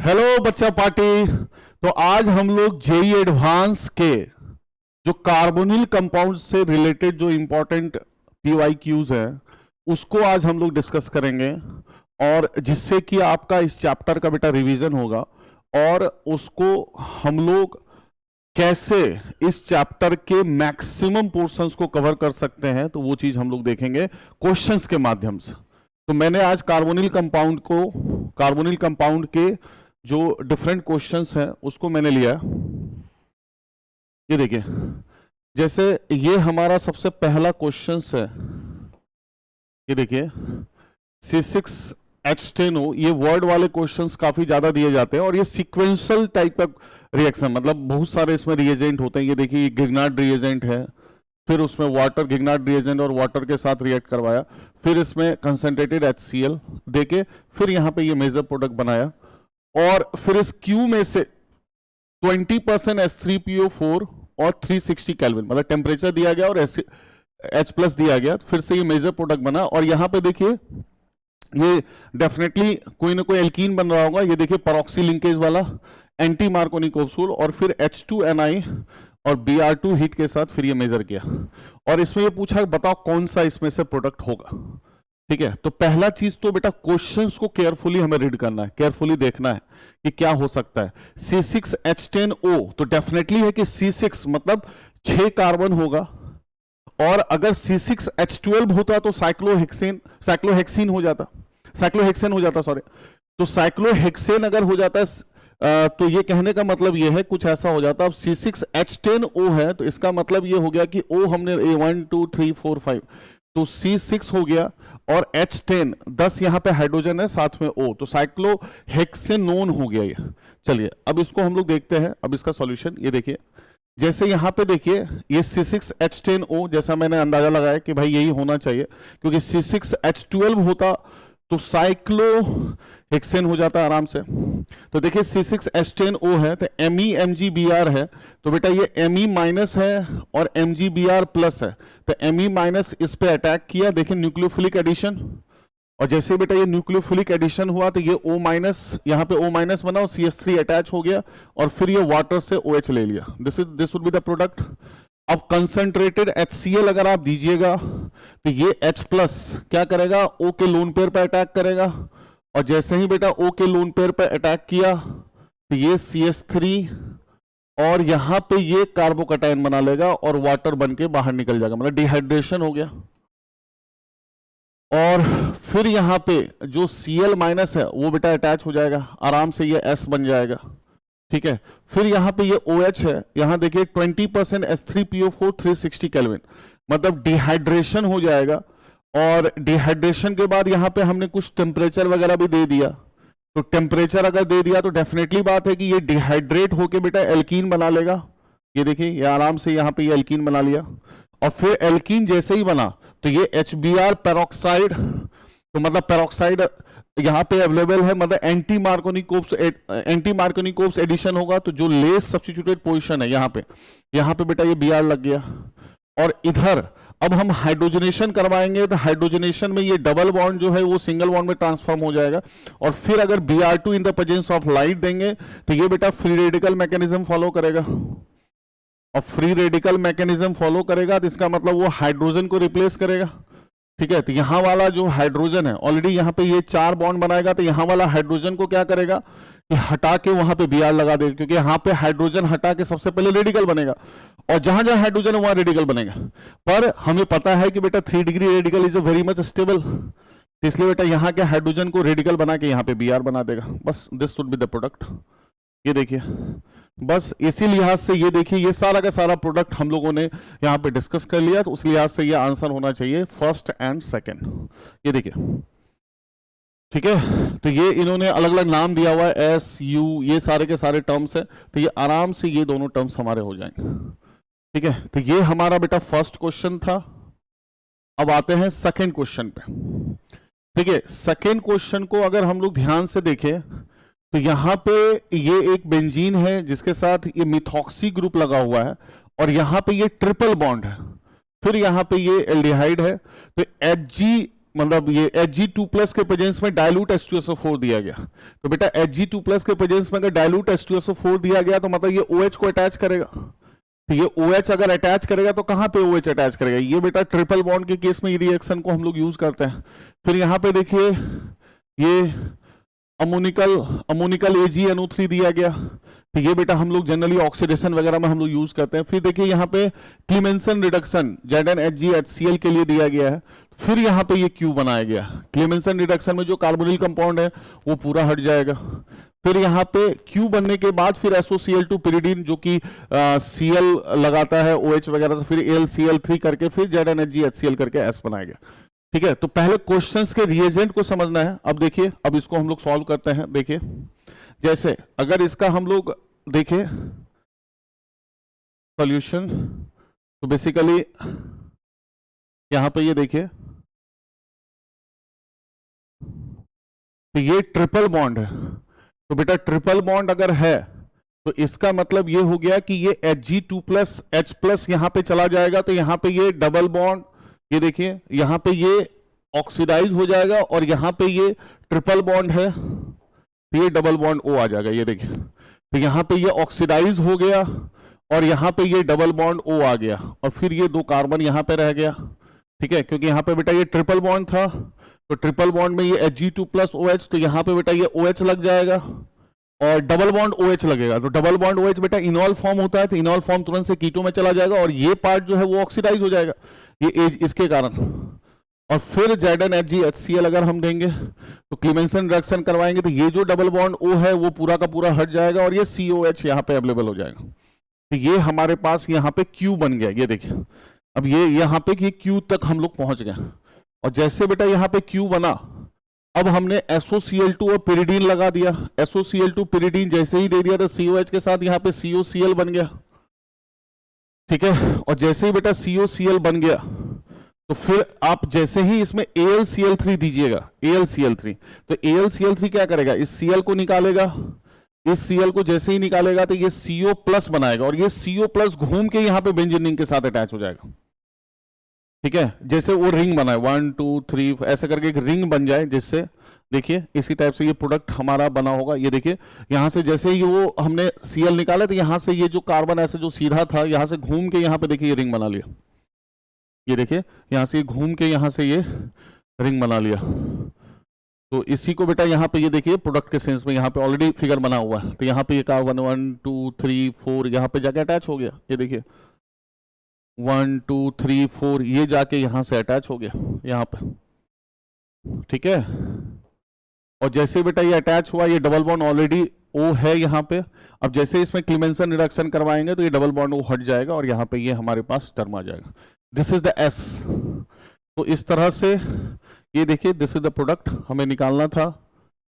Hello बच्चा party. तो आज हम लोग जेई एडवांस के जो कार्बोनिल कंपाउंड से रिलेटेड जो इंपॉर्टेंट पीवाईक्यूज है उसको आज हम लोग डिस्कस करेंगे, और जिससे कि आपका इस चैप्टर का बेटा रिवीजन होगा और उसको हम लोग कैसे इस चैप्टर के मैक्सिमम पोर्शंस को कवर कर सकते हैं, तो वो चीज हम लोग देखेंगे क्वेश्चंस के माध्यम से। तो मैंने आज कार्बोनिल कंपाउंड के जो डिफरेंट क्वेश्चंस हैं उसको मैंने लिया। ये देखिए, जैसे ये हमारा सबसे पहला क्वेश्चंस है। ये देखिए C6H10O, ये वर्ड वाले क्वेश्चंस काफी ज्यादा दिए जाते हैं और ये सीक्वेंशियल टाइप का रिएक्शन, मतलब बहुत सारे इसमें रिएजेंट होते हैं। ये देखिए गिग्नार्ड रिएजेंट है, फिर उसमें वाटर, गिग्नार्ड रिएजेंट और वाटर के साथ रिएक्ट करवाया, फिर इसमें कंसंट्रेटेड HCl देके फिर यहाँ पे ये मेजर प्रोडक्ट बनाया, और फिर इस Q में से 20% H3PO4 और 360 केल्विन, मतलब टेम्परेचर दिया गया और H+ दिया गया, फिर से ये मेजर प्रोडक्ट बना। और यहाँ पे देखिए ये डेफिनेटली कोई ना कोई एल्कीन बन रहा होगा। ये देखिए परॉक्सी लिंकेज वाला एंटी मार्कोनिक ऑक्सूल, और फिर H2Ni और Br2 हीट के साथ फिर ये मेजर किया, और इसमें ये पूछा बताओ कौन सा इसमें से प्रोडक्ट होगा। ठीक है, तो पहला चीज तो बेटा क्वेश्चंस को केयरफुली हमें रीड करना है, केयरफुली देखना है कि क्या हो सकता है। C6H10O तो डेफिनेटली है कि C6 मतलब 6 कार्बन होगा, और अगर C6H12 होता तो साइक्लोहेक्सीन हो जाता, सॉरी। तो साइक्लोहेक्सेन अगर हो जाता तो ये कहने का मतलब ये है कुछ ऐसा हो जाता। अब C6H10O है तो इसका मतलब ये हो गया कि O हमने 1 2 3 4 5, तो C6 हो गया, और H10 10 यहाँ पे हाइड्रोजन है, साथ में O, तो साइक्लोहेक्सेनोन हो गया ये। चलिए अब इसको हम लोग देखते हैं, अब इसका सॉल्यूशन। ये देखिए जैसे यहाँ पे देखिए ये C6H10O, जैसा मैंने अंदाजा लगाया कि भाई यही होना चाहिए, क्योंकि C6H12 होता तो साइक्लोहेक्सेन हो जाता आराम से। तो देखिए C6H10O है तो MeMgBr है, तो बेटा ये Me माइनस है और MgBr प्लस है, तो Me माइनस इस पे अटैक किया, देखिए न्यूक्लियोफिलिक एडिशन, और जैसे बेटा ये न्यूक्लियोफिलिक एडिशन हुआ तो ये O माइनस, यहाँ पे O माइनस बना और CH3 अटैच हो गया, और फिर ये वाटर से OH ले लिया। This would be the product. अब कंसंट्रेटेड HCl अगर आप दीजिएगा तो ये H+ क्या करेगा, O के लोन पेयर पे अटैक करेगा, और जैसे ही बेटा O के लोन पेयर पे अटैक किया तो ये CH3 और यहां पे ये कार्बोकैटायन बना लेगा और वाटर बन के बाहर निकल जाएगा, मतलब डिहाइड्रेशन हो गया। और फिर यहां पे जो Cl- है वो बेटा अटैच हो जाएगा आराम से, ये S बन जाएगा। ठीक है, फिर यहां पे ये OH है, यहां देखिए 20% H3PO4 360 केल्विन, मतलब डिहाइड्रेशन हो जाएगा। और डिहाइड्रेशन के बाद यहां पे हमने कुछ टेम्परेचर वगैरह भी दे दिया, तो टेम्परेचर अगर दे दिया तो डेफिनेटली बात है कि ये डिहाइड्रेट होके बेटा एल्कीन बना लेगा। ये देखिए ये आराम से यहां पे ये एल्कीन बना लिया, और फिर एल्कीन जैसे ही बना तो ये HBr पेरोक्साइड, तो मतलब पेरोक्साइड यहाँ पे अवेलेबल है, मतलब एंटी मार्कोनिकोव्स एडिशन होगा, तो जो लेस सब्स्टिट्यूटेड पोजीशन है यहाँ पे बेटा ये Br लग गया। और इधर अब हम हाइड्रोजनेशन करवाएंगे तो हाइड्रोजनेशन में ये डबल बॉन्ड जो है वो सिंगल बॉन्ड में ट्रांसफॉर्म हो जाएगा, और फिर अगर Br2 in the presence of light देंगे तो ये बेटा फ्री रेडिकल मैकेनिज्म फॉलो करेगा, और फ्री रेडिकल मैकेनिज्म फॉलो करेगा तो इसका मतलब वो हाइड्रोजन को रिप्लेस करेगा। ठीक है, तो यहां वाला जो हाइड्रोजन है ऑलरेडी यहाँ पे ये 4 बॉन्ड बनाएगा, तो यहां वाला हाइड्रोजन को क्या करेगा कि हटा के वहां पे Br लगा देगा, क्योंकि यहाँ पे हाइड्रोजन हटा के सबसे पहले रेडिकल बनेगा, और जहां जहां हाइड्रोजन है वहां रेडिकल बनेगा। पर हमें पता है कि बेटा 3 degree radical is very much stable, तो इसलिए बेटा यहाँ के हाइड्रोजन को रेडिकल बना के यहाँ पे Br बना देगा। बस this would be the product. ये देखिए बस इसी लिहाज से ये देखिए ये सारा का सारा प्रोडक्ट हम लोगों ने यहाँ पे डिस्कस कर लिया, तो उस लिहाज से ये आंसर होना चाहिए फर्स्ट एंड सेकंड। ये देखिए ठीक है, तो ये इन्होंने अलग अलग नाम दिया हुआ है, SU, ये सारे के सारे टर्म्स है, तो ये आराम से ये दोनों टर्म्स हमारे हो जाएंगे। ठीक है, तो ये हमारा बेटा फर्स्ट क्वेश्चन था। अब आते हैं सेकेंड क्वेश्चन पे। ठीक है, सेकेंड क्वेश्चन को अगर हम लोग ध्यान से देखें तो यहाँ पे ये एक बेंजीन है जिसके साथ ये मिथॉक्सी ग्रुप लगा हुआ है, और यहाँ पे ये ट्रिपल बॉन्ड है, फिर यहाँ पे ये एल्डिहाइड है, तो Hg मतलब ये Hg2+ के प्रेजेंस में डाइल्यूट H2SO4 दिया गया, तो बेटा Hg2+ के प्रेजेंस में अगर डाइल्यूट H2SO4 दिया गया तो मतलब ये OH को अटैच करेगा। तो ये OH अगर अटैच करेगा तो कहां पे OH अटैच करेगा, ये बेटा ट्रिपल बॉन्ड के केस में ये रिएक्शन को हम लोग यूज करते हैं। फिर यहाँ पे देखिए ये अमोनिकल AgNO3 दिया गया, तो ये बेटा हम लोग जनरली ऑक्सीडेशन वगैरह में हम लोग यूज करते हैं। फिर देखिए यहाँ पे क्लीमेंसन रिडक्शन ZnHgHCl के लिए दिया गया है, फिर यहाँ पे ये Q बनाया गया। क्लीमेंसन रिडक्शन में जो कार्बोनिल कंपाउंड है वो पूरा हट जाएगा। फिर यहाँ पे Q बनने के बाद फिर SOCl2 pyridine जो कि Cl लगाता है OH वगैरह से, फिर AlCl3 करके फिर ZnHgHCl करके S बनाया गया। ठीक है, तो पहले क्वेश्चंस के रिएजेंट को समझना है। अब देखिए, अब इसको हम लोग सॉल्व करते हैं। देखिए जैसे अगर इसका हम लोग देखें सॉल्यूशन, तो बेसिकली यहां पे ये देखिए, तो ये ट्रिपल बॉन्ड है, तो बेटा ट्रिपल बॉन्ड अगर है तो इसका मतलब ये हो गया कि ये Hg2+ H+ यहां पे चला जाएगा, तो यहां पे ये डबल बॉन्ड, ये देखिए यहां पे ये ऑक्सीडाइज हो जाएगा और यहां पे ये ट्रिपल बॉन्ड है, तो ये डबल बॉन्ड O आ जाएगा। ये देखिए, तो यहां पे ये ऑक्सीडाइज हो गया और यहां पे ये डबल बॉन्ड O आ गया, और फिर ये 2 कार्बन यहां पे रह गया। ठीक है, क्योंकि यहां पे बेटा ये ट्रिपल बॉन्ड था, तो ट्रिपल बॉन्ड में ये Hg2+ OH, तो यहां पे बेटा ये OH लग जाएगा और डबल बॉन्ड OH लगेगा। तो डबल बॉन्ड OH बेटा इनॉल फॉर्म होता है, तो इनॉल फॉर्म तुरंत से कीटो में चला जाएगा और ये पार्ट जो है वो ऑक्सीडाइज हो जाएगा, ये एज इसके कारण। और फिर ZnHgHCl अगर हम देंगे तो क्लीमेंसन रिएक्शन करवाएंगे, तो ये जो डबल बॉन्ड O है वो पूरा का पूरा हट जाएगा और ये COH यहाँ पे अवेलेबल हो जाएगा। तो ये हमारे पास यहाँ पे Q बन गया। ये देखिए, अब ये यहाँ पे कि Q तक हम लोग पहुंच गए, और जैसे बेटा यहाँ पे Q बना, अब हमने SOCl2 और pyridine लगा दिया। SOCl2 pyridine जैसे ही दे दिया तो COH के साथ यहाँ पे COCl बन गया। ठीक है, और जैसे ही बेटा COCl बन गया तो फिर आप जैसे ही इसमें AlCl3 दीजिएगा, AlCl3, तो AlCl3 क्या करेगा, इस Cl को निकालेगा, इस Cl को जैसे ही निकालेगा तो ये CO+ बनाएगा और ये CO+ घूम के यहाँ पे बेंजीन रिंग के साथ अटैच हो जाएगा। ठीक है, जैसे वो रिंग बनाए 1 2 3 ऐसे करके एक रिंग बन जाए, जिससे देखिए इसी टाइप से ये प्रोडक्ट हमारा बना होगा। ये देखिए यहाँ से जैसे ही वो हमने Cl निकाला तो यहाँ से ये जो कार्बन ऐसे जो सीधा था यहाँ से घूम के यहाँ पे देखिए ये रिंग बना लिया। ये देखिए यहाँ से घूम के यहाँ से ये रिंग बना लिया। तो इसी को बेटा यहाँ पे ये देखिए प्रोडक्ट के सेंस में यहाँ पे ऑलरेडी फिगर बना हुआ है, तो यहाँ पे ये कार्बन 1 2 3 4 यहाँ पे जाके अटैच हो गया। ये देखिए 1 2 3 4 ये जाके यहाँ से अटैच हो गया यहाँ पे। ठीक है, और जैसे बेटा ये अटैच हुआ, ये डबल बॉन्ड ऑलरेडी O है यहाँ पे, अब जैसे इसमें क्लीमेंसन रिडक्शन करवाएंगे तो ये डबल बॉन्ड O हट जाएगा और यहाँ पे ये हमारे पास टर्म आ जाएगा, दिस इज द S। तो इस तरह से ये देखिए दिस इज द प्रोडक्ट हमें निकालना था,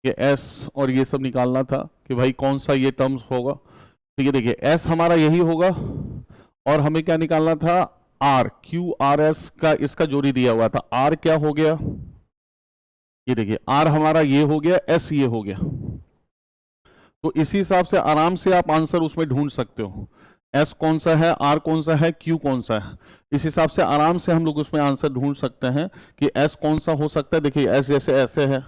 ये S और ये सब निकालना था कि भाई कौन सा ये टर्म्स होगा। तो ये देखिए S हमारा यही होगा और हमें क्या निकालना था, R, QRS का इसका जोड़ी दिया हुआ था। R क्या हो गया, ये देखिए R हमारा ये हो गया, S ये हो गया। तो इसी हिसाब से आराम से आप आंसर उसमें ढूंढ सकते हो, S कौन सा है, R कौन सा है, Q कौन सा है। इस हिसाब से आराम से हम लोग उसमें आंसर ढूंढ सकते हैं कि S कौन सा हो सकता है। देखिए S जैसे ऐसे है,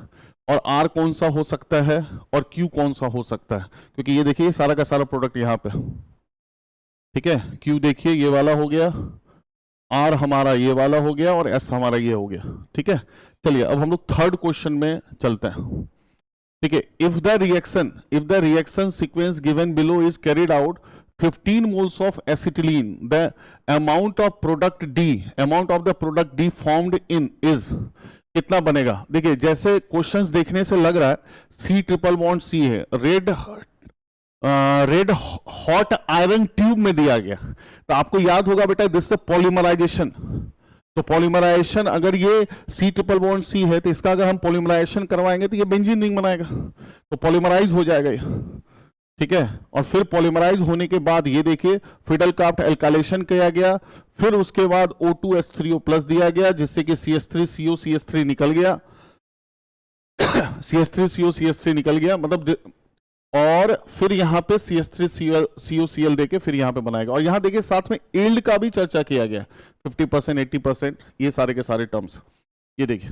और R कौन सा हो सकता है और Q कौन सा हो सकता है, क्योंकि ये देखिए सारा का सारा प्रोडक्ट यहाँ पे। ठीक है, Q देखिए ये वाला हो गया, R हमारा ये वाला हो गया और S हमारा ये हो गया। ठीक है, चलिए अब हम लोग थर्ड क्वेश्चन में चलते हैं। ठीक है, if the reaction sequence given below is carried out 15 moles of acetylene, the amount of the product D formed in is कितना बनेगा। देखिए जैसे क्वेश्चंस देखने से लग रहा है C ट्रिपल बॉन्ड C है, रेड हॉट आयरन ट्यूब में दिया गया, तो आपको याद होगा बेटा दिस से पॉलीमराइजेशन। तो पॉलीमराइजेशन अगर ये C ट्रिपल बॉन्ड C है तो इसका अगर हम पॉलीमराइजेशन करवाएंगे तो ये बेंजीन रिंग बनाएगा, तो पॉलीमराइज हो जाएगा ये। ठीक है, और फिर पॉलीमराइज होने के बाद ये देखिए फिडलक्राफ्ट एल्काइलेशन किया गया, फिर उसके बाद O2H3O+ दिया गया, जिससे कि CH3CO CH3 निकल गया CH3CO निकल गया, मतलब और फिर यहाँ पे CH3COCl देके फिर यहाँ पे बनाएगा। और यहाँ देखिए साथ में यील्ड का भी चर्चा किया गया 50% 80%, ये सारे के सारे टर्म्स। ये देखिए,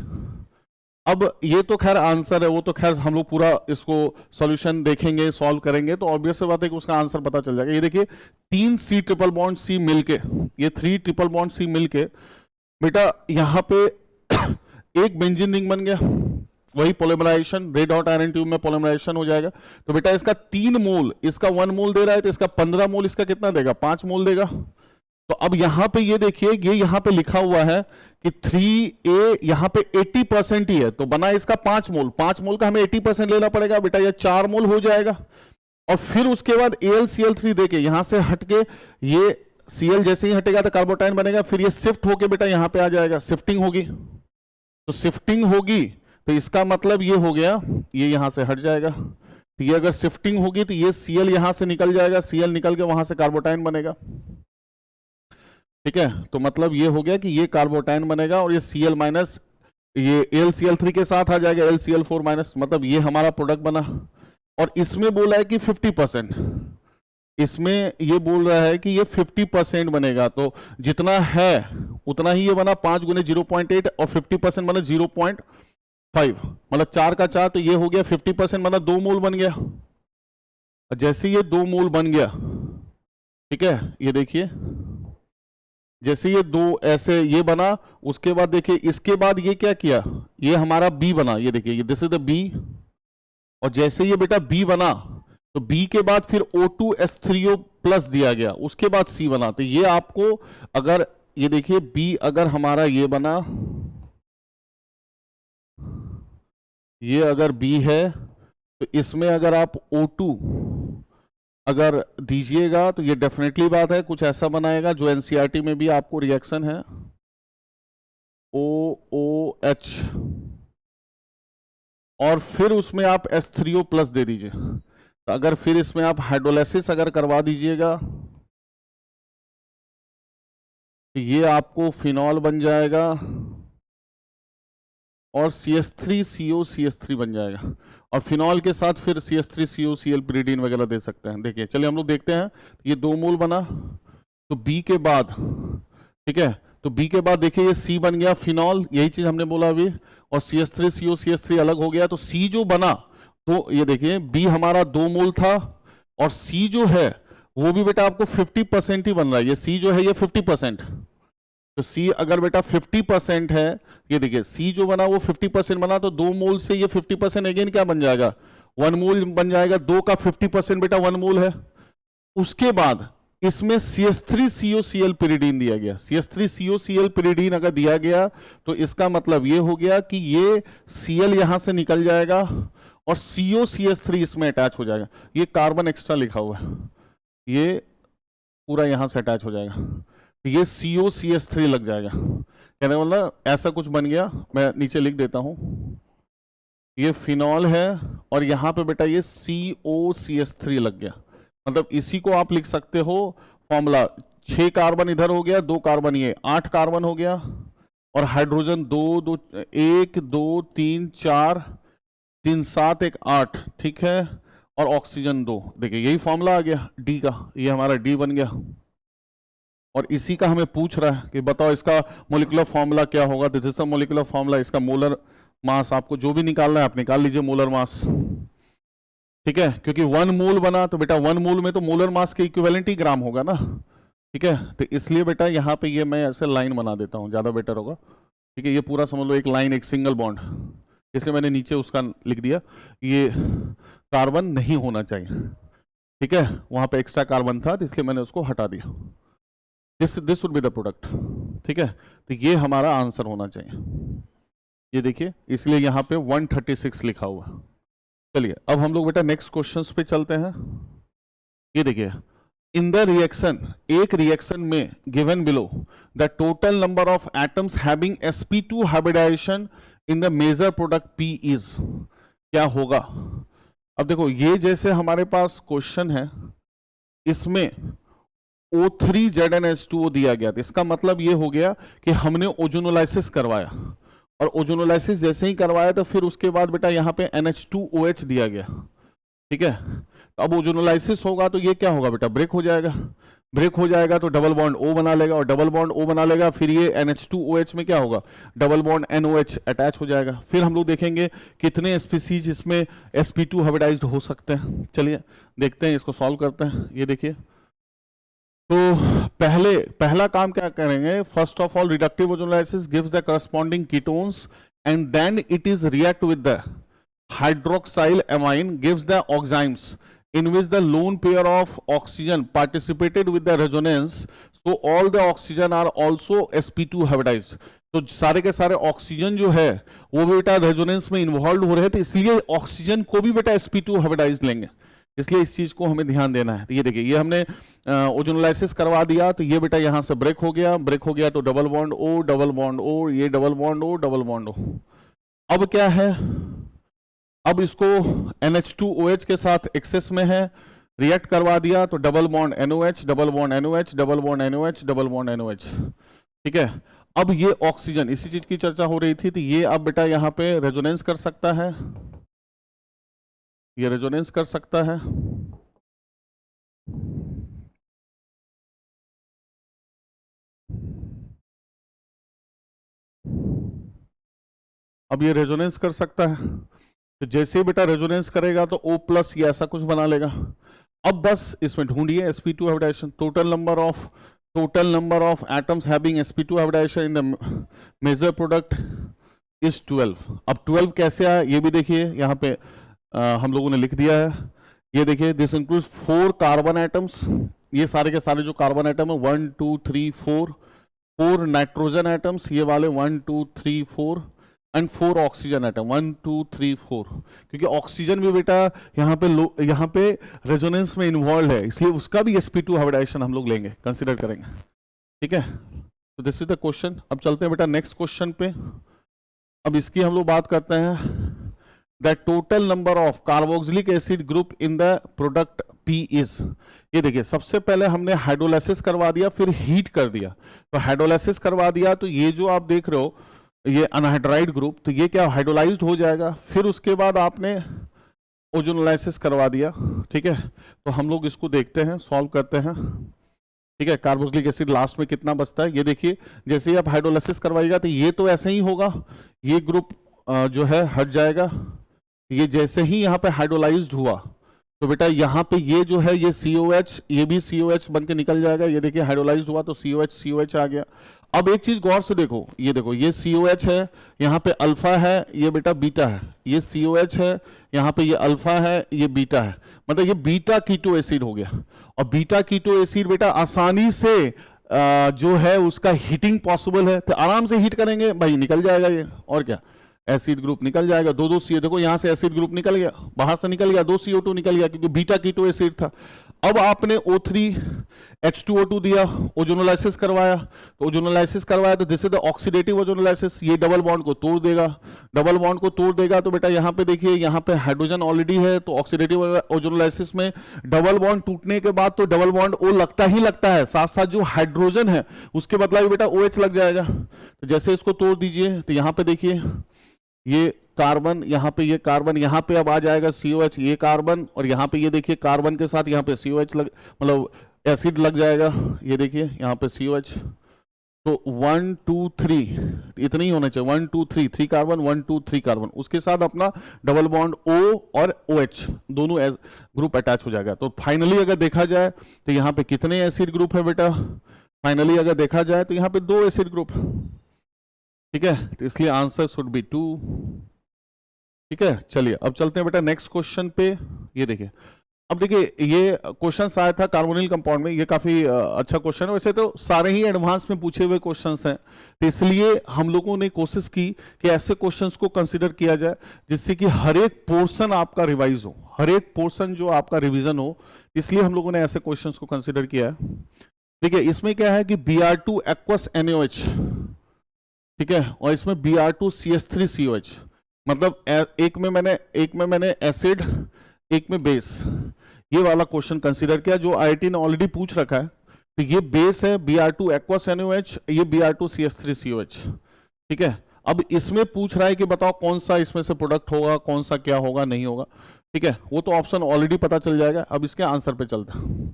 अब ये तो खैर आंसर है, वो तो खैर हम लोग पूरा इसको सॉल्यूशन देखेंगे, सॉल्व करेंगे तो ऑब्वियस बात है कि उसका आंसर पता चल जाएगा। ये देखिए 3 C ट्रिपल बॉन्ड C मिलके, ये 3 ट्रिपल बॉन्ड C मिलके बेटा यहाँ पे एक बेंजीन रिंग बन गया, वही polymerisation, red hot iron tube में पॉलीमराइजेशन हो जाएगा। तो बेटा इसका 3 मोल, इसका 1 मोल दे रहा है, तो इसका 15 मोल, इसका कितना देगा, 5 मोल देगा। तो अब यहां पे ये देखिए, ये यहां पे लिखा हुआ है कि 3A यहां पे 80% ही है, तो बना इसका 5 मोल, 5 मोल का हमें 80% लेना पड़ेगा बेटा, ये 4 मोल हो जाएगा। और फिर उसके बाद AlCl3 देके यहां से हटके, ये Cl जैसे ही हटेगा तो कार्बोटाइन बनेगा, फिर ये शिफ्ट होके बेटा यहां पे आ जाएगा, शिफ्टिंग होगी। तो शिफ्टिंग होगी तो इसका मतलब ये हो गया, ये यहां से हट जाएगा। तो ये अगर शिफ्टिंग होगी तो ये Cl यहां से निकल जाएगा, Cl निकल के वहां से कार्बोटाइन बनेगा। ठीक है, तो मतलब ये हो गया कि ये कार्बोटाइन बनेगा और ये Cl माइनस ये AlCl3 के साथ आ जाएगा, AlCl4 माइनस, मतलब ये हमारा प्रोडक्ट बना। और इसमें बोला है कि 50%, इसमें ये बोल रहा है कि ये 50% बनेगा, तो जितना है उतना ही ये बना, 5 गुने 0.8 और 50% बना 0.5, मतलब 4 का 4, तो ये हो गया 50% बना, 2 मोल बन गया। जैसे ये 2 मोल बन गया, ठीक है, ये देखिए जैसे ये 2 ऐसे ये बना, उसके बाद देखिए इसके बाद ये क्या किया, ये हमारा B बना, ये देखिए दिस इज द B। और जैसे ये बेटा B बना तो B के बाद फिर O2H3O प्लस दिया गया, उसके बाद C बना। तो ये आपको अगर ये देखिए B अगर हमारा ये बना, ये अगर B है तो इसमें अगर आप O2 अगर दीजिएगा तो ये डेफिनेटली बात है कुछ ऐसा बनाएगा जो एनसीईआरटी में भी आपको रिएक्शन है, OOH, और फिर उसमें आप H3O प्लस दे दीजिए। तो अगर फिर इसमें आप हाइड्रोलाइसिस अगर करवा दीजिएगा तो ये आपको फिनॉल बन जाएगा और CH3COCH3 बन जाएगा, और फिनॉल के साथ फिर CH3COCl pyridine वगैरह दे सकते हैं। देखिए चलिए हम लोग देखते हैं, ये 2 मोल बना, तो B के बाद, ठीक है, तो B के बाद देखिए ये C बन गया फिनॉल, यही चीज हमने बोला अभी, और CH3COCH3 अलग हो गया। तो C जो बना, तो ये देखिए B हमारा 2 मोल था और C जो है वो भी बेटा आपको 50% ही बन रहा है, ये C जो है ये 50%। तो C अगर बेटा 50% है, ये देखिए C जो बना वो 50% बना, तो 2 मोल से ये 50% अगेन क्या बन जाएगा, 1 मोल बन जाएगा। 2 का 50% बेटा 1 मोल है। उसके बाद इसमें CH3COCl pyridine दिया गया, CH3COCl pyridine अगर दिया गया तो इसका मतलब ये हो गया कि ये Cl यहां से निकल जाएगा और COCH3 इसमें अटैच हो जाएगा। ये कार्बन एक्स्ट्रा लिखा हुआ है, ये पूरा यहां से अटैच हो जाएगा, ये COCH3 लग जाएगा। कहने का मतलब ऐसा कुछ बन गया, मैं नीचे लिख देता हूं, ये फिनॉल है और यहां पे बेटा ये COCH3 लग गया। मतलब इसी को आप लिख सकते हो फॉर्मूला, 6 कार्बन इधर हो गया, 2 कार्बन ये, 8 कार्बन हो गया, और हाइड्रोजन 2 1 2 3 4 3 7 1 8, ठीक है, और ऑक्सीजन 2। देखिए यही फॉर्मूला आ गया डी का, ये हमारा डी बन गया। और इसी का हमें पूछ रहा है कि बताओ इसका मोलिकुलर फॉर्मूला क्या होगा। This is the molecular formula, इसका मोलर मास आपको जो भी निकालना है आप निकाल लीजिए, मोलर मास, ठीक है, क्योंकि 1 मोल बना तो बेटा 1 मोल में तो मोलर मास के इक्विवेलेंट ही ग्राम होगा ना, ठीक है। तो इसलिए बेटा यहाँ पे ये मैं ऐसे लाइन बना देता हूँ, ज़्यादा बेटर होगा, ठीक है। ये पूरा समझ लो एक लाइन, एक सिंगल बॉन्ड, इसलिए मैंने नीचे उसका लिख दिया, ये कार्बन नहीं होना चाहिए, ठीक है, वहाँ पे एक्स्ट्रा कार्बन था तो इसलिए मैंने उसको हटा दिया। This would be the product, ठीक है। तो ये हमारा आंसर होना चाहिए, ये देखिए, इसलिए यहाँ पे 136 लिखा हुआ। चलिए अब हम लोग बेटा नेक्स्ट क्वेश्चंस पे चलते हैं। ये देखिए, इन द रिएक्शन, एक रिएक्शन में given below the total number of atoms having sp2 hybridisation in the major product P is, क्या होगा। अब देखो ये जैसे हमारे पास क्वेश्चन है, इसमें O3ZnH2O दिया गया था, इसका मतलब ये हो गया कि हमने ओजोनोलाइसिस करवाया, और ओजोनोलाइसिस जैसे ही करवाया तो फिर उसके बाद बेटा यहाँ पे NH2OH दिया गया, ठीक है। तो अब ओजोनोलाइसिस होगा तो ये क्या होगा बेटा, ब्रेक हो जाएगा। ब्रेक हो जाएगा तो डबल बॉन्ड O बना लेगा, और डबल बॉन्ड O बना लेगा, फिर ये NH2OH में क्या होगा, डबल बॉन्ड NOH अटैच हो जाएगा। फिर हम लोग देखेंगे कितने स्पीसीज इसमें sp2 हाइब्रिडाइज्ड हो सकते हैं। चलिए देखते हैं, इसको सॉल्व करते हैं। ये देखिए, तो पहला काम क्या करेंगे, first of all reductive ozonolysis gives the corresponding ketones and then it is react with the hydroxyl amine gives the oximes in which the lone pair of oxygen participated with the resonance, so all the oxygen are also sp2 hybridized। तो सारे के सारे oxygen जो है वो बेटा resonance में involve हो रहे हैं, तो इसलिए ऑक्सीजन को भी बेटा sp2 हाइब्रिडाइज्ड लेंगे, इसलिए इस चीज को हमें ध्यान देना है। तो ये देखिए, ये हमने ओजोनोलाइसिस करवा दिया, तो ये बेटा यहां से ब्रेक हो गया तो double bond O, double bond O, ये double bond O, double bond O। अब क्या है, अब इसको NH2OH के साथ एक्सेस में है, रिएक्ट करवा दिया तो double bond NOH, double bond NOH, double bond NOH, double bond NOH। ठीक है, अब ये ऑक्सीजन, इसी चीज की चर्चा हो रही थी, तो ये अब बेटा यहाँ पे रेजोनेंस कर सकता है, ये रेजोनेंस कर सकता है। अब ये रेजोनेंस कर सकता है, तो जैसे बेटा रेजोनेंस करेगा तो O+ ये ऐसा कुछ बना लेगा। अब बस इसमें ढूंढिए sp2 hybridisation, total number of atoms having sp2 hybridisation in the major product is 12। अब 12 कैसे आया ये भी देखिए, यहाँ पे हम लोगों ने लिख दिया है। ये देखिए, दिस इंक्लूड्स 4 कार्बन एटम्स, ये सारे के सारे जो कार्बन एटम है 1 2 3 4 नाइट्रोजन एटम्स, ये वाले 1 2 3 4 एंड 4 ऑक्सीजन एटम 1 2 3 4, क्योंकि ऑक्सीजन भी बेटा यहाँ पे रेजोनेंस में इन्वॉल्व है, इसलिए उसका भी sp2 हाइब्रिडाइजेशन हम लोग लेंगे, कंसीडर करेंगे। ठीक है, तो दिस इज द क्वेश्चन। अब चलते हैं बेटा नेक्स्ट क्वेश्चन पे। अब इसकी हम लोग बात करते हैं, the total number of carboxylic acid group in the product P is. ये देखिए, सबसे पहले हमने हाइड्रोलाइसिस करवा दिया, फिर हीट कर दिया। तो हाइड्रोलाइसिस करवा दिया तो ये जो आप देख रहे हो ये अनहाइड्राइड ग्रुप, तो ये क्या हाइड्रोलाइज्ड हो जाएगा। फिर उसके बाद आपने ओजोनोलाइसिस करवा दिया। ठीक है, तो हम लोग इसको देखते हैं, सॉल्व करते हैं। ठीक है, कार्बोक्सिलिक एसिड लास्ट में कितना बचता है, ये देखिए, जैसे ही आप हाइड्रोलाइसिस करवाइएगा तो ये तो ऐसे ही होगा, ये ग्रुप जो है हट जाएगा। ये जैसे ही यहाँ पे हाइड्रोलाइज्ड हुआ तो बेटा यहाँ पे ये जो है ये COH, ये भी COH बन के निकल जाएगा। ये देखिए, हाइड्रोलाइज्ड हुआ तो COH आ गया। अब एक चीज गौर से देखो, ये देखो, ये COH है, यहाँ पे अल्फा है, ये बेटा बीटा है, ये COH है, यहाँ पे ये अल्फा है, ये बीटा है, मतलब ये बीटा कीटो एसिड हो गया। और बीटा कीटो एसिड बेटा आसानी से जो है उसका हीटिंग पॉसिबल है, तो आराम से हीट करेंगे भाई, निकल जाएगा ये, और क्या, एसिड ग्रुप निकल जाएगा। दो CO, देखो यहाँ से एसिड ग्रुप निकल गया, बाहर से निकल गया, 2 CO2 निकल गया, क्योंकि बीटा कीटो एसिड था। अब आपने O3 H2O2 दिया, ओजोनोलाइसिस करवाया, तो ओजोनोलाइसिस करवाया तो this is the oxidative ozonolysis, ये डबल बॉन्ड को तोड़ देगा, डबल बॉन्ड को तोड़ देगा। तो बेटा यहाँ पे देखिए, यहाँ पे हाइड्रोजन ऑलरेडी है, तो ऑक्सीडेटिव ओजोनोलाइसिस में डबल बॉन्ड टूटने के बाद तो डबल बॉन्ड O लगता ही लगता है, साथ साथ जो हाइड्रोजन है उसके बदला भी बेटा OH लग जाएगा। तो जैसे इसको तोड़ दीजिए तो यहाँ पे देखिए, ये कार्बन, यहाँ पे ये कार्बन, यहाँ पे अब आ जाएगा COH, ये कार्बन, और यहाँ पे ये देखिए कार्बन के साथ यहाँ पे COH मतलब एसिड लग जाएगा। ये देखिए यहाँ पे COH, तो 1 2 3 इतना ही होना चाहिए, 1 2 3 3 कार्बन, 1 2 3 कार्बन, उसके साथ अपना डबल बॉन्ड O और OH दोनों ग्रुप अटैच हो जाएगा। तो फाइनली अगर देखा जाए तो यहाँ पे कितने एसिड ग्रुप है बेटा, फाइनली अगर देखा जाए तो यहाँ पे 2 एसिड ग्रुप। ठीक है, तो इसलिए आंसर शुड बी 2। ठीक है, चलिए अब चलते हैं बेटा नेक्स्ट क्वेश्चन पे। ये देखिए, अब देखिए ये क्वेश्चन आया था कार्बोनिल कंपाउंड में, ये काफी अच्छा क्वेश्चन है। वैसे तो सारे ही एडवांस में पूछे हुए क्वेश्चंस हैं, तो इसलिए हम लोगों ने कोशिश की कि ऐसे क्वेश्चंस को कंसीडर किया जाए जिससे कि हर एक पोर्शन आपका रिवाइज हो, हर एक पोर्शन जो आपका रिवीजन हो, इसलिए हम लोगों ने ऐसे क्वेश्चंस को कंसीडर किया है। देखिए, इसमें क्या है कि Br2 aqueous NaOH, ठीक है, और इसमें Br2 CH3COH, मतलब एक में मैंने एसिड, एक में बेस, ये वाला क्वेश्चन कंसीडर किया जो IIT ने ऑलरेडी पूछ रखा है। तो ये बेस है Br2 aqueous NaOH, ये Br2 CH3COH। ठीक है, अब इसमें पूछ रहा है कि बताओ कौन सा इसमें से प्रोडक्ट होगा, कौन सा क्या होगा, नहीं होगा। ठीक है, वो तो ऑप्शन ऑलरेडी पता चल जाएगा। अब इसके आंसर पे चलता है।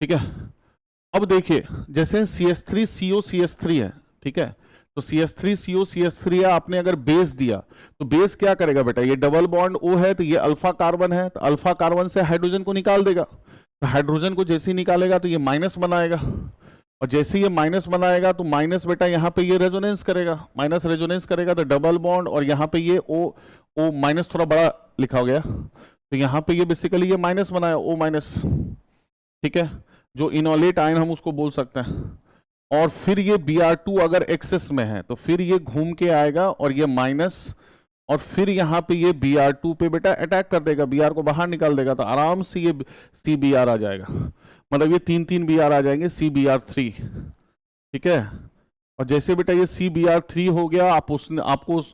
ठीक है, अब देखिए जैसे CH3CO CH3 है, ठीक है, तो CH3CO CH3 है, आपने अगर बेस दिया तो बेस क्या करेगा बेटा, ये डबल बॉन्ड O है तो ये अल्फा कार्बन है, तो अल्फा कार्बन से हाइड्रोजन को निकाल देगा, तो हाइड्रोजन को जैसे ही निकालेगा तो ये माइनस बनाएगा, और जैसे ये माइनस बनाएगा तो माइनस बेटा यहाँ पे ये रेजोनेंस करेगा, माइनस रेजोनेंस करेगा तो डबल बॉन्ड, और यहाँ पे ये O माइनस थोड़ा बड़ा लिखा हो गया, तो यहाँ पे ये बेसिकली ये माइनस बनाया O माइनस, ठीक है, जो इनोलेट आयन हम उसको बोल सकते हैं, और फिर ये Br2 अगर एक्सेस में है तो फिर ये घूम के आएगा और ये माइनस, और फिर यहाँ पे ये Br2 पे बेटा अटैक कर देगा, Br को बाहर निकाल देगा, तो आराम से ये CBr आ जाएगा, मतलब ये 3 Br आ जाएंगे, CBr3, ठीक है, और जैसे बेटा ये CBr3 हो गया,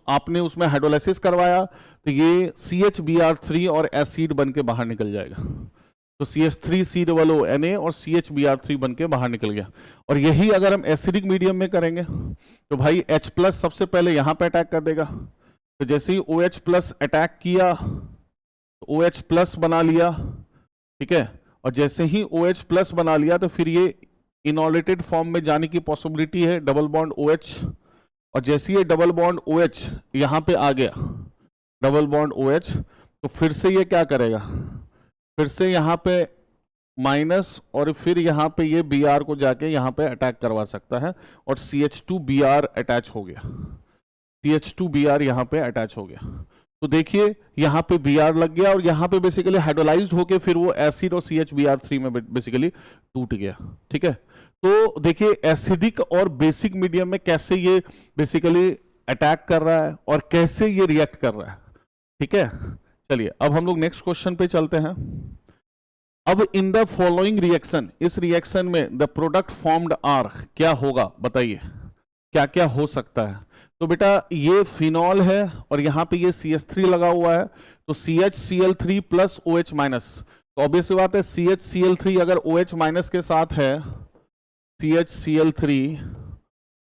आपने उसमें हाइड्रोलाइसिस करवाया तो ये CHBr3 और एसिड बन के बाहर निकल जाएगा, तो CH3COO Na और CHBr3 बन के बाहर निकल गया। और यही अगर हम एसिडिक मीडियम में करेंगे तो भाई H+ सबसे पहले यहाँ पे अटैक कर देगा, तो जैसे ही OH+ अटैक किया तो OH+ बना लिया, ठीक है, और जैसे ही OH+ बना लिया तो फिर ये इनोलेटेड फॉर्म में जाने की पॉसिबिलिटी है, डबल बॉन्ड OH, और जैसे ये डबल बॉन्ड OH यहाँ पे आ गया, डबल बॉन्ड OH, तो फिर से ये क्या करेगा, फिर से यहाँ पे माइनस, और फिर यहाँ पे ये Br को जाके यहाँ पे अटैक करवा सकता है, और CH2Br अटैच हो गया, CH2Br यहाँ पे अटैच हो गया, तो देखिए यहाँ पे Br लग गया और यहाँ पे बेसिकली हाइड्रोलाइज्ड होके फिर वो एसिड और CHBr3 में बेसिकली टूट गया, ठीक है। तो देखिए एसिडिक और बेसिक मीडियम में कैसे ये बेसिकली अटैक कर रहा है और कैसे ये रिएक्ट कर रहा है, ठीक है। चलिए अब हम लोग नेक्स्ट क्वेश्चन पे चलते हैं। अब इन द फॉलोइंग रिएक्शन, इस रिएक्शन में द प्रोडक्ट फॉर्म्ड आर क्या होगा, बताइए क्या क्या हो सकता है। तो बेटा ये फिनॉल है और यहाँ पे ये CH3 लगा हुआ है, तो CHCl3 प्लस OH माइनस, तो ऑब्वियस सी बात है CHCl3 अगर OH माइनस के साथ है, CHCl3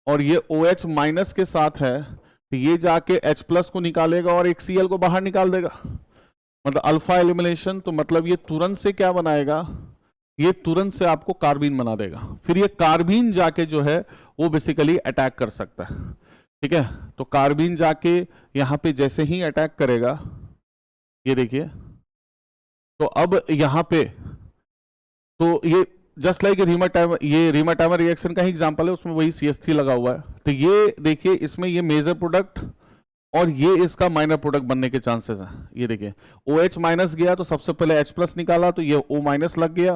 और ये OH माइनस के साथ है, तो ये जाके H+ को निकालेगा और एक Cl को बाहर निकाल देगा, मतलब अल्फा एलिमिनेशन। तो मतलब ये तुरंत से क्या बनाएगा, ये तुरंत से आपको कार्बीन बना देगा, फिर ये कार्बीन जाके जो है वो बेसिकली अटैक कर सकता है, ठीक है। तो कार्बीन जाके यहाँ पे जैसे ही अटैक करेगा, ये देखिए, तो अब यहाँ पे तो ये जस्ट लाइक ये रीमा-टाइमर रिएक्शन का ही एग्जांपल है, उसमें वही CH3 लगा हुआ है, तो ये देखिए इसमें ये मेजर प्रोडक्ट और ये इसका माइनर प्रोडक्ट बनने के चांसेस हैं। ये देखिए OH माइनस गया तो सबसे पहले H+ निकाला तो ये O माइनस लग गया,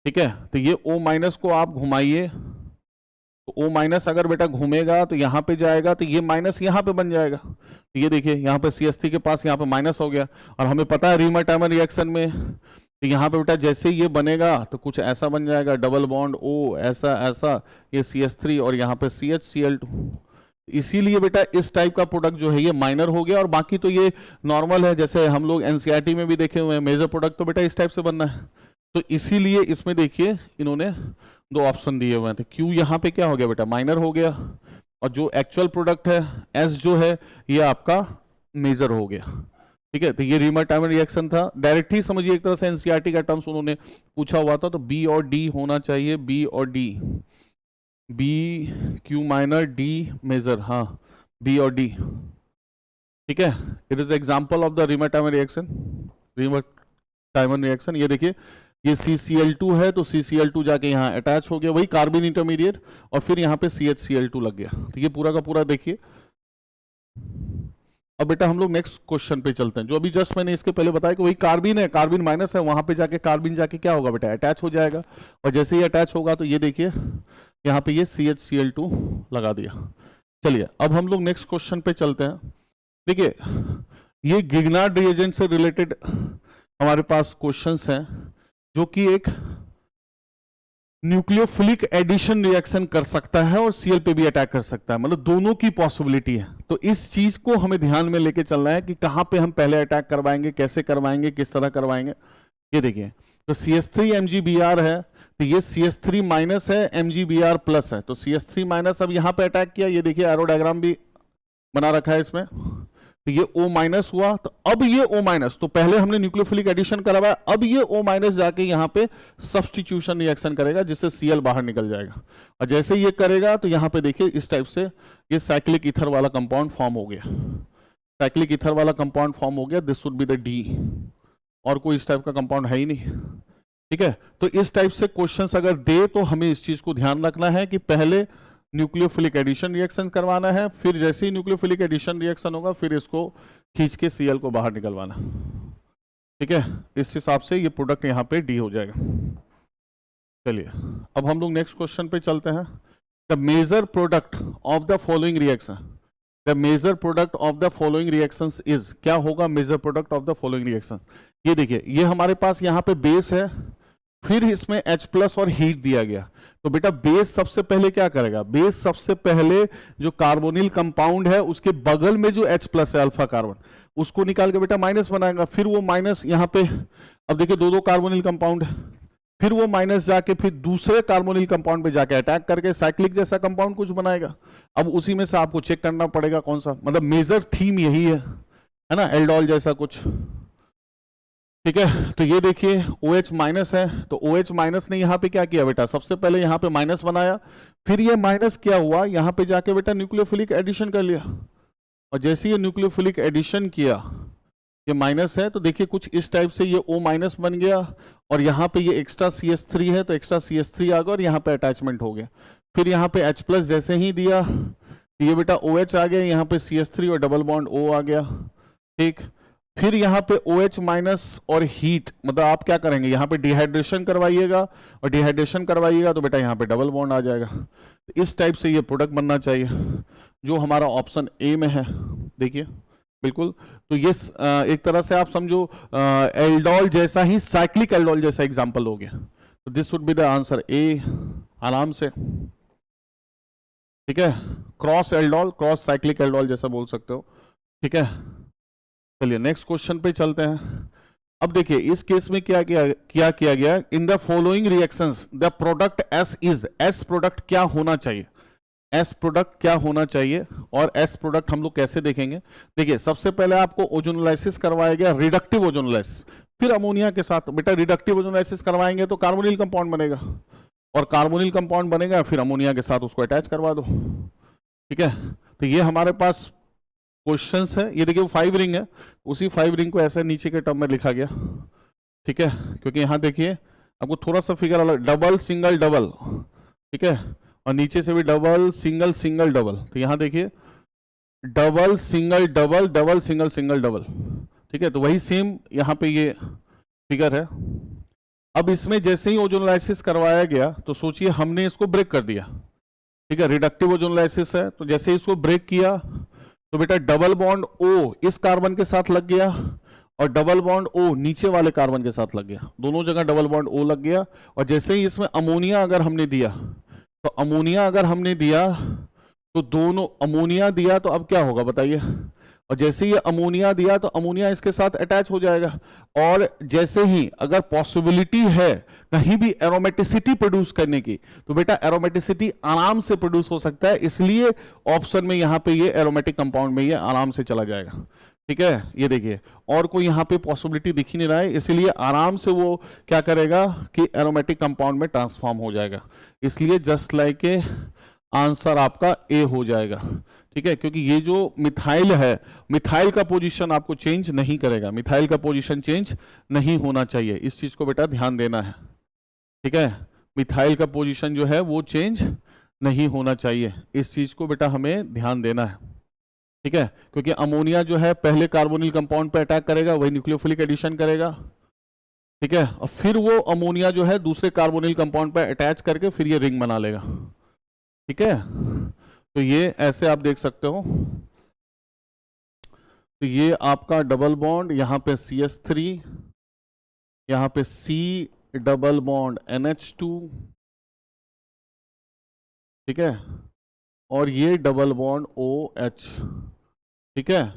ठीक है, तो ये O माइनस को आप घुमाइए, तो O माइनस अगर बेटा घूमेगा तो यहाँ पे जाएगा, तो ये माइनस यहाँ पे बन जाएगा, तो ये देखिए यहाँ पे CH3 के पास यहाँ पे माइनस हो गया, और हमें पता है रीमा-टाइमर रिएक्शन में तो यहाँ पे बेटा जैसे ये बनेगा तो कुछ ऐसा बन जाएगा, डबल बॉन्ड O ऐसा ऐसा, ये CH3 और यहाँ पे CHCl2, इसीलिए बेटा इस टाइप का प्रोडक्ट जो है ये माइनर हो गया, और बाकी तो ये नॉर्मल है, जैसे हम लोग NCERT में भी देखे हुए हैं, मेजर प्रोडक्ट तो बेटा इस टाइप से बनना है, तो इसीलिए इसमें देखिए इन्होंने दो ऑप्शन दिए हुए थे। Q यहाँ पे क्या हो गया बेटा, माइनर हो गया, और जो एक्चुअल प्रोडक्ट है S जो है ये आपका मेजर हो गया, ठीक है। तो ये रीमा-टाइमर रिएक्शन था, डायरेक्ट ही समझिए, एक तरह से NCERT का टर्म्स उन्होंने पूछा हुआ था, तो B और D होना चाहिए, B और D, B Q minor D major, हाँ B और D, ठीक है। It is example of the रीमा-टाइमर रिएक्शन। ये देखिए ये CCl2 है, तो CCl2 जाके यहाँ अटैच हो गया, वही कार्बन इंटरमीडिएट, और फिर यहाँ पे CHCl2 लग गया, तो ये पूरा का पूरा देखिए। अब बेटा हम लोग नेक्स्ट क्वेश्चन पे चलते हैं, जो अभी जस्ट मैंने इसके पहले बताया कि वही कार्बिन है, कार्बिन माइनस है, वहां पे जाके कार्बिन जाके क्या होगा बेटा, अटैच हो जाएगा, और जैसे ही अटैच होगा तो ये देखिए यहाँ पे ये CHCl2 लगा दिया। चलिए अब हम लोग नेक्स्ट क्वेश्चन पे चलते हैं। देखिए ये गिगनार्ड रिएजेंट से रिलेटेड हमारे पास क्वेश्चंस हैं, जो कि एक न्यूक्लियोफिलिक एडिशन रिएक्शन कर सकता है और Cl पे भी अटैक कर सकता है, मतलब दोनों की पॉसिबिलिटी है। तो इस चीज को हमें ध्यान में लेके चलना है कि कहां पे हम पहले अटैक करवाएंगे, कैसे करवाएंगे, किस तरह करवाएंगे। ये देखिए तो CH3 MgBr है, तो ये CH3 माइनस है, MgBr प्लस है, तो CH3 माइनस अब यहाँ पे अटैक किया, ये देखिए एरो डायग्राम भी बना रखा है इसमें, तो ये O माइनस हुआ, तो अब ये O माइनस, तो पहले हमने न्यूक्लियोफिलिक एडिशन करवाया, अब ये O माइनस जाके यहाँ पे सब्स्टिट्यूशन रिएक्शन करेगा जिससे Cl बाहर निकल जाएगा, और जैसे ये करेगा तो यहाँ पे देखिए इस टाइप से ये साइक्लिक ईथर वाला कंपाउंड फॉर्म हो गया, साइक्लिक ईथर वाला कंपाउंड फॉर्म हो गया, this would be the D, और कोई इस टाइप का कंपाउंड है ही नहीं। ठीक है, तो इस टाइप से क्वेश्चंस अगर दे तो हमें इस चीज को ध्यान रखना है कि पहले न्यूक्लियोफिलिक एडिशन रिएक्शन करवाना है, फिर जैसे ही न्यूक्लियोफिलिक एडिशन रिएक्शन होगा फिर इसको खींच के Cl को बाहर निकलवाना। ठीक है, इस हिसाब से ये प्रोडक्ट यहाँ पे D हो जाएगा। चलिए अब हम लोग नेक्स्ट क्वेश्चन पे चलते हैं। The major product of the following reaction, the major product of the following reactions is, क्या होगा major product of the following reaction? ये देखिए ये हमारे पास यहाँ पे बेस है, फिर इसमें H प्लस और हीट दिया गया, तो बेटा बेस सबसे पहले क्या करेगा, बेस सबसे पहले जो कार्बोनिल कंपाउंड है उसके बगल में जो H प्लस है अल्फा कार्बन, उसको निकाल के बेटा माइनस बनाएगा, फिर वो माइनस यहाँ पे, अब देखिए दो कार्बोनिल कंपाउंड, फिर वो माइनस जाके फिर दूसरे कार्बोनिल कंपाउंड पे जाके अटैक करके साइक्लिक जैसा कंपाउंड कुछ बनाएगा। अब उसी में से आपको चेक करना पड़ेगा कौन सा, मतलब मेजर थीम यही है ना, एल्डोल जैसा कुछ। ठीक है, तो ये देखिए OH माइनस है, तो OH माइनस ने यहाँ पे क्या किया बेटा, सबसे पहले यहाँ पे माइनस बनाया, फिर ये माइनस क्या हुआ, यहाँ पे जाके बेटा न्यूक्लियोफिलिक एडिशन कर लिया, और जैसे ये न्यूक्लियोफिलिक एडिशन किया, ये माइनस है तो देखिए कुछ इस टाइप से ये O माइनस बन गया, और यहाँ पे ये एक्स्ट्रा CH3 है तो एक्स्ट्रा CH3 आ गया और यहाँ पे अटैचमेंट हो गया, फिर यहाँ पे H प्लस जैसे ही दिया ये बेटा OH आ गया, यहाँ पे CH3 और डबल बॉन्ड O आ गया। ठीक, फिर यहाँ पे OH माइनस और हीट, मतलब आप क्या करेंगे यहाँ पे डिहाइड्रेशन करवाइएगा, और डिहाइड्रेशन करवाइएगा तो बेटा यहाँ पे डबल बॉन्ड आ जाएगा। तो इस टाइप से ये प्रोडक्ट बनना चाहिए जो हमारा ऑप्शन ए में है, देखिए बिल्कुल। तो ये एक तरह से आप समझो एल्डोल जैसा ही, साइक्लिक एल्डोल जैसा एग्जाम्पल हो गया, तो this would be the answer A आराम से। ठीक है, cross aldol, cross cyclic aldol जैसा बोल सकते हो। ठीक है, चलिए नेक्स्ट क्वेश्चन पे चलते हैं। अब देखिए इस केस में क्या किया गया, in the following reactions the product S is, S product क्या होना चाहिए, एस प्रोडक्ट क्या होना चाहिए, और एस प्रोडक्ट हम लोग कैसे देखेंगे। देखिए सबसे पहले आपको ओजोनोलाइसिस करवाया गया, रिडक्टिव ओजोनोलाइसिस, फिर अमोनिया के साथ, बेटा रिडक्टिव ओजोनोलाइसिस करवाएंगे तो कार्बोनिल कंपाउंड बनेगा, और कार्बोनिल कंपाउंड बनेगा फिर अमोनिया के साथ उसको अटैच करवा दो। ठीक है, तो ये हमारे पास क्वेश्चंस है। ये देखिए वो 5 रिंग है, उसी 5 रिंग को ऐसे नीचे के टर्म में लिखा गया। ठीक है, क्योंकि यहाँ देखिए आपको थोड़ा सा फिगर अलग, डबल सिंगल डबल, ठीक है, और नीचे से भी डबल सिंगल सिंगल डबल, तो यहाँ देखिए double single double, double single single double. ठीक है, तो वही सेम यहाँ पे ये फिगर है। अब इसमें जैसे ही ओजोनोलाइसिस करवाया गया तो सोचिए हमने इसको ब्रेक कर दिया। ठीक है, रिडक्टिव ओजोनोलाइसिस है, तो जैसे इसको ब्रेक किया तो बेटा डबल बॉन्ड O इस कार्बन के साथ लग गया, और डबल बॉन्ड O नीचे वाले कार्बन के साथ लग गया, दोनों जगह डबल बॉन्ड O लग गया। और जैसे ही इसमें अमोनिया अगर हमने दिया, तो अमोनिया अगर हमने दिया तो दोनों अमोनिया दिया तो अब क्या होगा बताइए, और जैसे ही अमोनिया दिया तो अमोनिया इसके साथ अटैच हो जाएगा, और जैसे ही अगर पॉसिबिलिटी है कहीं भी एरोमेटिसिटी प्रोड्यूस करने की तो बेटा एरोमेटिसिटी आराम से प्रोड्यूस हो सकता है, इसलिए ऑप्शन में यहाँ पे ये एरोमेटिक कंपाउंड में ये आराम से चला जाएगा। ठीक है, ये देखिए और कोई यहाँ पे पॉसिबिलिटी दिख ही नहीं रहा है, इसलिए आराम से वो क्या करेगा कि एरोमेटिक कंपाउंड में ट्रांसफॉर्म हो जाएगा, इसलिए जस्ट लाइक ए आंसर आपका ए हो जाएगा। ठीक है, क्योंकि ये जो मिथाइल है, मिथाइल का पोजीशन आपको चेंज नहीं करेगा, मिथाइल का पोजीशन चेंज नहीं होना चाहिए, इस चीज को बेटा ध्यान देना है। ठीक है, मिथाइल का पोजीशन जो है वो चेंज नहीं होना चाहिए, इस चीज को बेटा हमें ध्यान देना है। ठीक है, क्योंकि अमोनिया जो है पहले कार्बोनिल कंपाउंड पे अटैक करेगा, वही न्यूक्लियोफिलिक एडिशन करेगा। ठीक है, और फिर वो अमोनिया जो है दूसरे कार्बोनिल कंपाउंड पे अटैच करके फिर ये रिंग बना लेगा। ठीक है, तो ये ऐसे आप देख सकते हो, तो ये आपका डबल बॉन्ड, यहाँ पे CH3, यहाँ पे C डबल बॉन्ड NH2, ठीक है, और ये डबल बॉन्ड OH। ठीक है,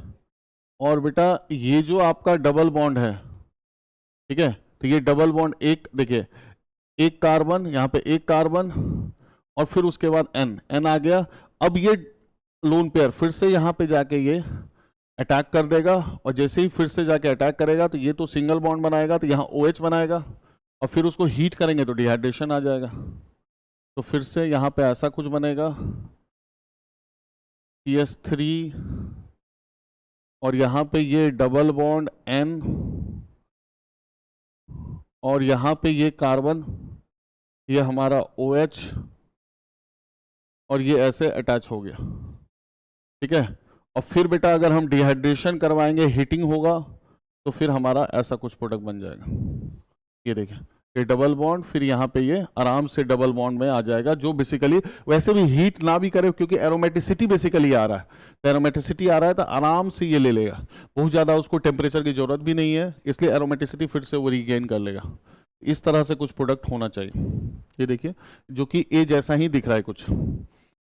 और बेटा ये जो आपका डबल बॉन्ड है, ठीक है, तो ये डबल बॉन्ड एक देखिए, एक कार्बन, यहाँ पे एक कार्बन, और फिर उसके बाद N आ गया। अब ये लोन पेयर फिर से यहाँ पे जाके ये अटैक कर देगा, और जैसे ही फिर से जाके अटैक करेगा तो ये तो सिंगल बॉन्ड बनाएगा, तो यहाँ OH बनाएगा, और फिर उसको हीट करेंगे तो डिहाइड्रेशन आ जाएगा। तो फिर से यहाँ पे ऐसा कुछ बनेगा CH3, और यहाँ पे ये डबल बॉन्ड N, और यहाँ पे ये कार्बन, ये हमारा OH, और ये ऐसे अटैच हो गया। ठीक है, और फिर बेटा अगर हम डिहाइड्रेशन करवाएंगे, हीटिंग होगा, तो फिर हमारा ऐसा कुछ प्रोडक्ट बन जाएगा। ये देखिए, ये डबल बॉन्ड, फिर यहाँ पे ये आराम से डबल बॉन्ड में आ जाएगा, जो बेसिकली वैसे भी हीट ना भी करे, क्योंकि एरोमेटिसिटी बेसिकली आ रहा है, तो एरोमेटिसिटी आ रहा है तो आराम से ये ले लेगा, बहुत ज़्यादा उसको टेम्परेचर की जरूरत भी नहीं है, इसलिए एरोमेटिसिटी फिर से वो रीगेन कर लेगा। इस तरह से कुछ प्रोडक्ट होना चाहिए। ये देखिए, जो कि ए जैसा ही दिख रहा है कुछ।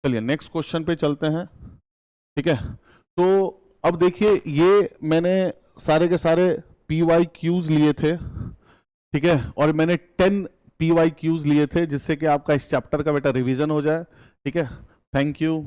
चलिए नेक्स्ट क्वेश्चन पे चलते हैं। ठीक है, तो अब देखिए, ये मैंने सारे के सारे PYQs लिए थे। ठीक है, और मैंने 10 PYQs लिए थे, जिससे कि आपका इस चैप्टर का बेटा रिवीजन हो जाए। ठीक है, थैंक यू।